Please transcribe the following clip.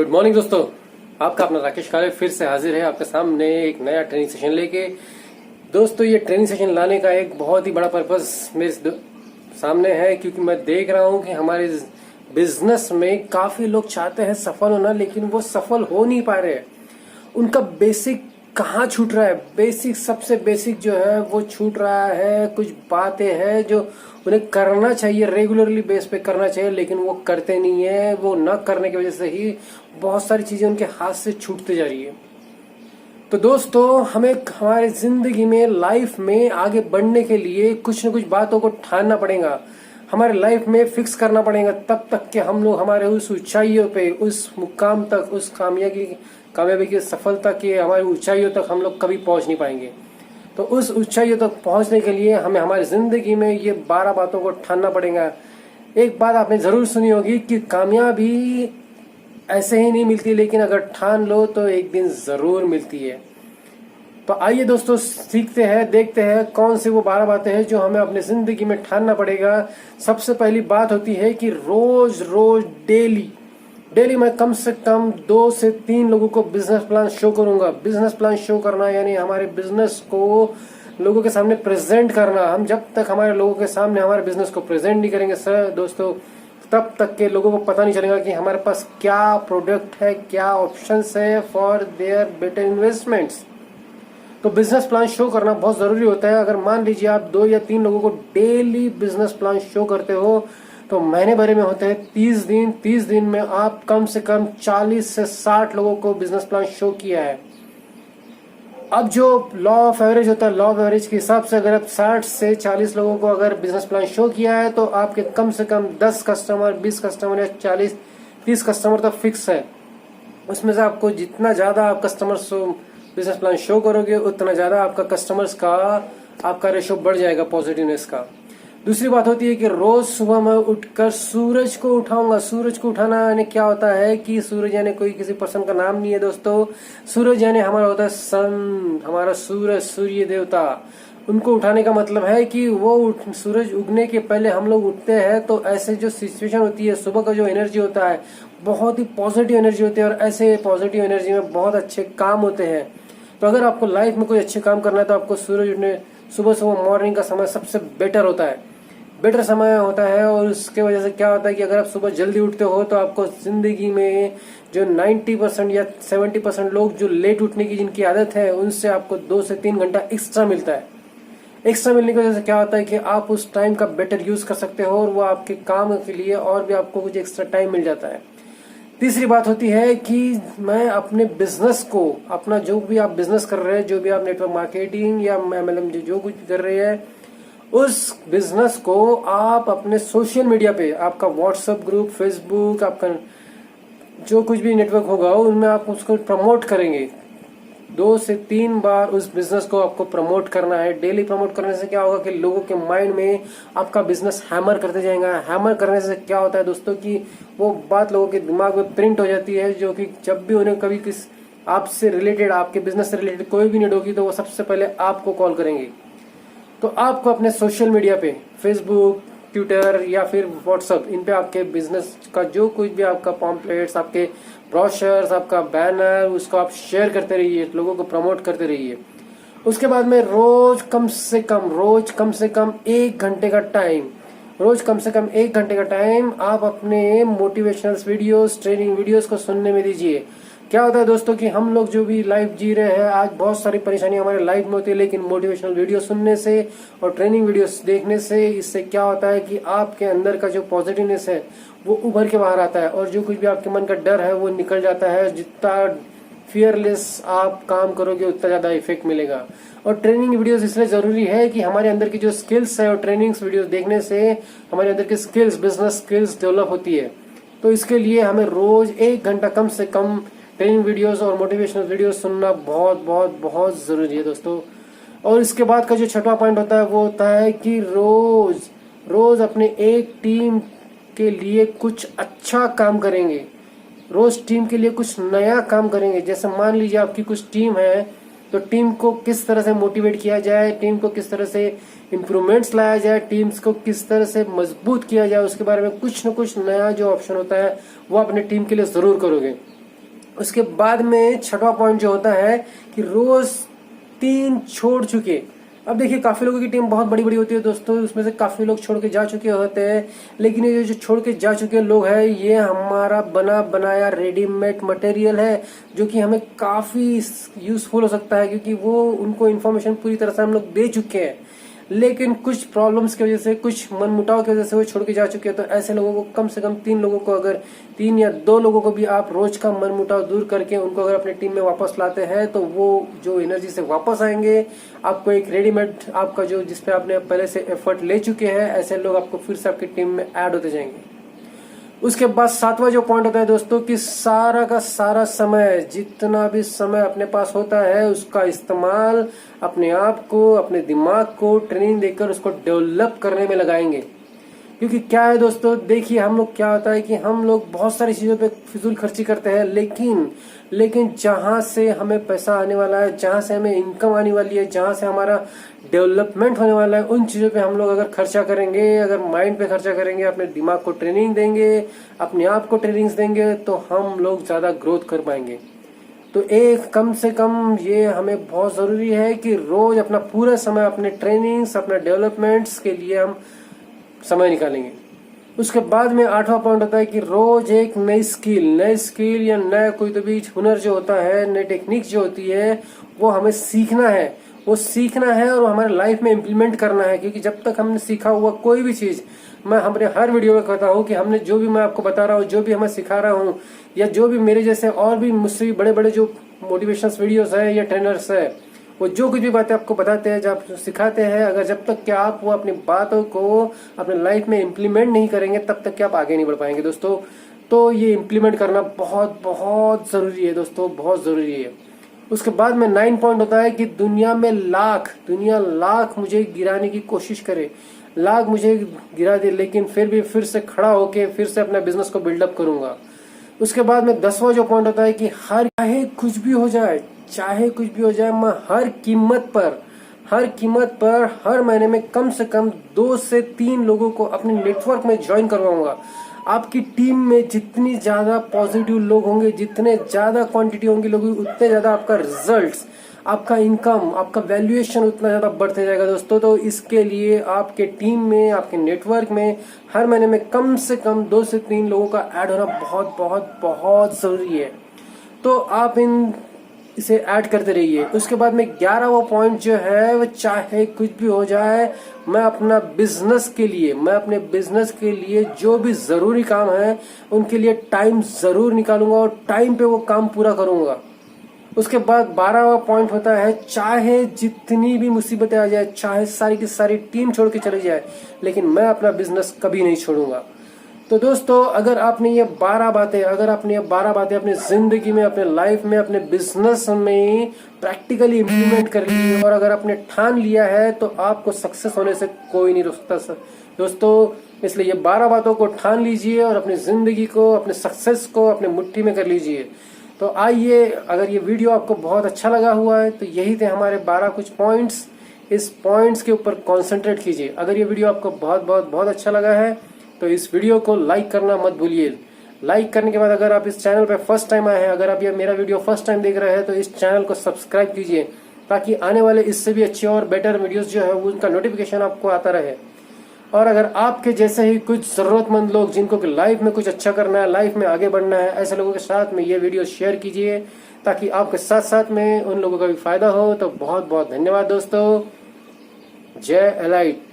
Good morning दोस्तों, आपका अपना राकेश काले फिर से हाजिर है आपके सामने एक नया ट्रेनिंग सेशन लेके। दोस्तों, ये ट्रेनिंग सेशन लाने का एक बहुत ही बड़ा पर्पस मेरे सामने है, क्योंकि मैं देख रहा हूँ कि हमारे बिजनेस में काफी लोग चाहते हैं सफल होना, लेकिन वो सफल हो नहीं पा रहे हैं। उनका बेसिक कहाँ छूट रहा है? बेसिक, सबसे बेसिक जो है वो छूट रहा है। कुछ बातें हैं जो उन्हें करना चाहिए, रेगुलरली बेस पे करना चाहिए, लेकिन वो करते नहीं है। वो न करने की वजह से ही बहुत सारी चीजें उनके हाथ से छूटते जा रही है। तो दोस्तों, हमें हमारी जिंदगी में, लाइफ में आगे बढ़ने के लिए कुछ न कुछ बातों को ठानना पड़ेगा, हमारे लाइफ में फिक्स करना पड़ेगा, तब तक कि हम लोग हमारे उस ऊंचाइयों पे, उस मुकाम तक, उस कामयाबी की सफलता की हमारी ऊंचाइयों तक हम लोग कभी पहुंच नहीं पाएंगे। तो उस ऊंचाइयों तक पहुंचने के लिए हमें हमारी जिंदगी में ये 12 बातों को ठानना पड़ेगा। एक बात आपने जरूर सुनी होगी कि कामयाबी ऐसे ही नहीं मिलती, लेकिन अगर ठान लो तो एक दिन जरूर मिलती है। तो आइए दोस्तों, सीखते हैं, देखते हैं कौन सी वो 12 बातें हैं जो हमें अपनी जिंदगी में ठानना पड़ेगा। सबसे पहली बात होती है कि रोज रोज डेली मैं कम से कम 2 से 3 लोगों को बिजनेस प्लान शो करूंगा। बिजनेस प्लान शो करना यानी हमारे बिजनेस को लोगों के सामने प्रेजेंट करना। हम जब तक हमारे लोगों के सामने हमारे बिजनेस को प्रेजेंट नहीं करेंगे दोस्तों, तब तक के लोगों को पता नहीं चलेगा कि हमारे पास क्या प्रोडक्ट है, क्या ऑप्शंस है फॉर देयर बेटर इन्वेस्टमेंट्स। तो बिजनेस प्लान शो करना बहुत जरूरी होता है। अगर मान लीजिए आप 2 या 3 लोगों को डेली बिजनेस प्लान शो करते हो, तो महीने भरे में होते हैं 30 दिन। 30 दिन में आप कम से कम 40 से 60 लोगों को बिजनेस प्लान शो किया है। अब जो लॉ ऑफ एवरेज होता है, लॉ ऑफ एवरेज के हिसाब से अगर आप 60 से 40 लोगों को अगर बिजनेस प्लान शो किया है, तो आपके कम से कम 10 कस्टमर, 20 कस्टमर या 40, 30 कस्टमर तो फिक्स है। उसमें से आपको जितना ज्यादा आप कस्टमर्स बिजनेस प्लान शो करोगे, उतना ज्यादा आपका कस्टमर्स का, आपका रेशो बढ़ जाएगा पॉजिटिवनेस का। दूसरी बात होती है कि रोज सुबह मैं उठकर सूरज को उठाऊंगा। सूरज को उठाना यानी क्या होता है कि सूरज यानी कोई किसी पर्सन का नाम नहीं है दोस्तों। सूरज यानी हमारा होता है सन, हमारा सूरज, सूर्य देवता। उनको उठाने का मतलब है कि वो सूरज उगने के पहले हम लोग उठते हैं, तो ऐसे जो सिचुएशन होती है, सुबह का जो एनर्जी होता है बहुत ही पॉजिटिव एनर्जी होती है, और ऐसे पॉजिटिव एनर्जी में बहुत अच्छे काम होते हैं। तो अगर आपको लाइफ में कोई अच्छे काम करना है, तो आपको सूरज उठने, सुबह मॉर्निंग का समय सबसे बेटर होता है, बेटर समय होता है। और उसके वजह से क्या होता है कि अगर आप सुबह जल्दी उठते हो, तो आपको जिंदगी में जो 90% या 70% लोग जो लेट उठने की जिनकी आदत है, उनसे आपको 2 से 3 घंटा एक्स्ट्रा मिलता है। एक्स्ट्रा मिलने की वजह से क्या होता है कि आप उस टाइम का बेटर यूज कर सकते हो, और वो आपके काम के लिए और भी आपको कुछ एक्स्ट्रा टाइम मिल जाता है। तीसरी बात होती है कि मैं अपने बिजनेस को, अपना जो भी आप बिजनेस कर रहे हैं, जो भी आप नेटवर्क मार्केटिंग या MLM जो कुछ कर रहे हैं, उस बिजनेस को आप अपने सोशल मीडिया पे, आपका व्हाट्सएप ग्रुप, फेसबुक, आपका जो कुछ भी नेटवर्क होगा, उनमें आप उसको प्रमोट करेंगे। 2 से 3 बार उस बिजनेस को आपको प्रमोट करना है। डेली प्रमोट करने से क्या होगा कि लोगों के माइंड में आपका बिजनेस हैमर करते जाएगा। हैमर करने से क्या होता है दोस्तों कि वो बात लोगों के दिमाग में प्रिंट हो जाती है, जो कि जब भी उन्हें कभी किस आपसे रिलेटेड, आपके बिजनेस से रिलेटेड कोई भी नीड होगी, तो वो सबसे पहले आपको कॉल करेंगे। तो आपको अपने सोशल मीडिया पे, फेसबुक, ट्विटर या फिर व्हाट्सएप, इन पे आपके बिजनेस का जो कुछ भी आपका पॉम्पलेट्स, आपके ब्रोशर्स, आपका बैनर, उसको आप शेयर करते रहिए, लोगों को प्रमोट करते रहिए। उसके बाद में रोज कम से कम 1 घंटे का टाइम, रोज कम से कम 1 घंटे का टाइम आप अपने मोटिवेशनल वीडियोस, ट्रेनिंग वीडियोस को सुनने में दीजिए। क्या होता है दोस्तों कि हम लोग जो भी लाइफ जी रहे हैं, आज बहुत सारी परेशानी हमारे लाइफ में होती है, लेकिन मोटिवेशनल वीडियो सुनने से और ट्रेनिंग वीडियोस देखने से, इससे क्या होता है कि आपके अंदर का जो पॉजिटिवनेस है वो उभर के बाहर आता है, और जो कुछ भी आपके मन का डर है वो निकल जाता है। जितना फियरलेस आप काम करोगे, उतना ज्यादा इफेक्ट मिलेगा। और ट्रेनिंग वीडियोस इसलिए जरूरी है कि हमारे अंदर की जो स्किल्स है, और ट्रेनिंग्स वीडियोस देखने से हमारे अंदर की स्किल्स, बिजनेस स्किल्स डेवलप होती है। तो इसके लिए हमें रोज 1 घंटा कम से कम ट्रेनिंग वीडियोस और मोटिवेशनल वीडियोस सुनना बहुत बहुत बहुत जरूरी है दोस्तों। और इसके बाद का जो छठवां पॉइंट होता है वो होता है कि रोज अपने एक टीम के लिए कुछ अच्छा काम करेंगे। रोज टीम के लिए कुछ नया काम करेंगे। जैसे मान लीजिए आपकी कुछ टीम है, तो टीम को किस तरह से मोटिवेट किया जाए, टीम को किस तरह से इंप्रूवमेंट्स लाया जाए, टीम्स को किस तरह से मजबूत किया जाए, उसके बारे में कुछ न कुछ नया जो ऑप्शन होता है वो अपने टीम के लिए जरूर करोगे। उसके बाद में छठवां पॉइंट जो होता है कि रोज 3 छोड़ चुके। अब देखिए काफी लोगों की टीम बहुत बड़ी बड़ी होती है दोस्तों, उसमें से काफी लोग छोड़ के जा चुके होते हैं, लेकिन ये जो छोड़ के जा चुके लोग हैं ये हमारा बना बनाया रेडीमेड मटेरियल है, जो कि हमें काफी यूजफुल हो सकता है, क्योंकि वो उनको इन्फॉर्मेशन पूरी तरह से हम लोग दे चुके हैं, लेकिन कुछ प्रॉब्लम्स की वजह से, कुछ मनमुटाव की वजह से वो छोड़ के जा चुके हैं। तो ऐसे लोगों को कम से कम 3 लोगों को, अगर 3 या 2 लोगों को भी आप रोज का मनमुटाव दूर करके उनको अगर अपनी टीम में वापस लाते हैं, तो वो जो एनर्जी से वापस आएंगे, आपको एक रेडीमेड आपका जो जिसपे आपने पहले से एफर्ट ले चुके हैं, ऐसे लोग आपको फिर से आपकी टीम में ऐड होते जाएंगे। उसके बाद 7वां जो पॉइंट होता है दोस्तों कि सारा का सारा समय, जितना भी समय अपने पास होता है उसका इस्तेमाल अपने आप को, अपने दिमाग को ट्रेनिंग देकर उसको डेवलप करने में लगाएंगे। क्योंकि क्या है दोस्तों, देखिए हम लोग क्या होता है कि हम लोग बहुत सारी चीजों पे फिजूल खर्ची करते हैं, लेकिन जहां से हमें पैसा आने वाला है, जहां से हमें इनकम आने वाली है, जहां से हमारा डेवलपमेंट होने वाला है, उन चीजों पे हम लोग अगर खर्चा करेंगे, अगर माइंड पे खर्चा करेंगे, अपने दिमाग को ट्रेनिंग देंगे, अपने आप को ट्रेनिंग्स देंगे, तो हम लोग ज्यादा ग्रोथ कर पाएंगे। तो एक कम से कम ये हमें बहुत जरूरी है कि रोज अपना पूरा समय अपने ट्रेनिंग्स, अपने डेवलपमेंट्स के लिए हम समय निकालेंगे। उसके बाद में 8वां पॉइंट होता है कि रोज एक नई स्किल या नया कोई तो भी हुनर जो होता है, नई टेक्निक जो होती है, वो हमें सीखना है। वो सीखना है और हमारे लाइफ में इम्प्लीमेंट करना है, क्योंकि जब तक हमने सीखा हुआ कोई भी चीज, मैं हमारे हर वीडियो में कहता हूँ कि हमने जो भी, मैं आपको बता रहा हूँ, जो भी हमें सिखा रहा हूँ, या जो भी मेरे जैसे और भी मुझसे भी बड़े बड़े जो मोटिवेशन वीडियोस है या ट्रेनर्स है, वो जो कुछ भी बातें आपको बताते हैं, जब सिखाते हैं, अगर जब तक कि आप वो अपनी बातों को अपने लाइफ में इम्प्लीमेंट नहीं करेंगे, तब तक कि आप आगे नहीं बढ़ पाएंगे दोस्तों। तो ये इम्प्लीमेंट करना बहुत बहुत जरूरी है दोस्तों, बहुत जरूरी है। उसके बाद में 9 पॉइंट होता है कि दुनिया लाख मुझे गिराने की कोशिश करे, लाख मुझे गिरा दे, लेकिन फिर से खड़ा होके फिर से अपना बिजनेस को बिल्डअप करूंगा। उसके बाद में 10वां जो पॉइंट होता है कि चाहे कुछ भी हो जाए, मैं हर कीमत पर हर महीने में कम से कम 2 से 3 लोगों को अपने नेटवर्क में ज्वाइन करवाऊंगा। आपकी टीम में जितनी ज्यादा पॉजिटिव लोग होंगे, जितने ज्यादा क्वांटिटी होंगी लोगों, उतने ज्यादा आपका रिजल्ट्स, आपका इनकम, आपका वैल्यूएशन उतना ज्यादा बढ़ते जाएगा दोस्तों। तो इसके लिए आपके टीम में, आपके नेटवर्क में हर महीने में कम से कम 2 से 3 लोगों का ऐड होना बहुत बहुत बहुत जरूरी है। तो आप इसे ऐड करते रहिए। उसके बाद में 11वां पॉइंट जो है, वो चाहे कुछ भी हो जाए, मैं अपने बिजनेस के लिए जो भी जरूरी काम है उनके लिए टाइम जरूर निकालूंगा और टाइम पे वो काम पूरा करूंगा। उसके बाद 12वां पॉइंट होता है, चाहे जितनी भी मुसीबतें आ जाए, चाहे सारी की सारी टीम छोड़ के चली जाए, लेकिन मैं अपना बिजनेस कभी नहीं छोड़ूंगा। तो दोस्तों, अगर आपने ये 12 बातें अपनी जिंदगी में, अपने लाइफ में, अपने बिजनेस में प्रैक्टिकली इम्प्लीमेंट कर ली और अगर आपने ठान लिया है, तो आपको सक्सेस होने से कोई नहीं रोकता दोस्तों। इसलिए ये 12 बातों को ठान लीजिए और अपनी जिंदगी को, अपने सक्सेस को अपने मुट्ठी में कर लीजिए। तो आइए, अगर ये वीडियो आपको बहुत अच्छा लगा हुआ है तो यही थे हमारे 12 कुछ पॉइंट्स। इस पॉइंट्स के ऊपर कॉन्सेंट्रेट कीजिए। अगर ये वीडियो आपको बहुत बहुत बहुत अच्छा लगा है तो इस वीडियो को लाइक करना मत भूलिए। लाइक करने के बाद अगर आप इस चैनल पर फर्स्ट टाइम आए हैं, अगर आप ये मेरा वीडियो फर्स्ट टाइम देख रहे हैं, तो इस चैनल को सब्सक्राइब कीजिए, ताकि आने वाले इससे भी अच्छे और बेटर वीडियोस जो है उनका नोटिफिकेशन आपको आता रहे। और अगर आपके जैसे ही कुछ जरूरतमंद लोग, जिनको कि लाइफ में कुछ अच्छा करना है, लाइफ में आगे बढ़ना है, ऐसे लोगों के साथ में ये वीडियो शेयर कीजिए, ताकि आपके साथ साथ में उन लोगों का भी फायदा हो। तो बहुत बहुत धन्यवाद दोस्तों। जय एलाइट।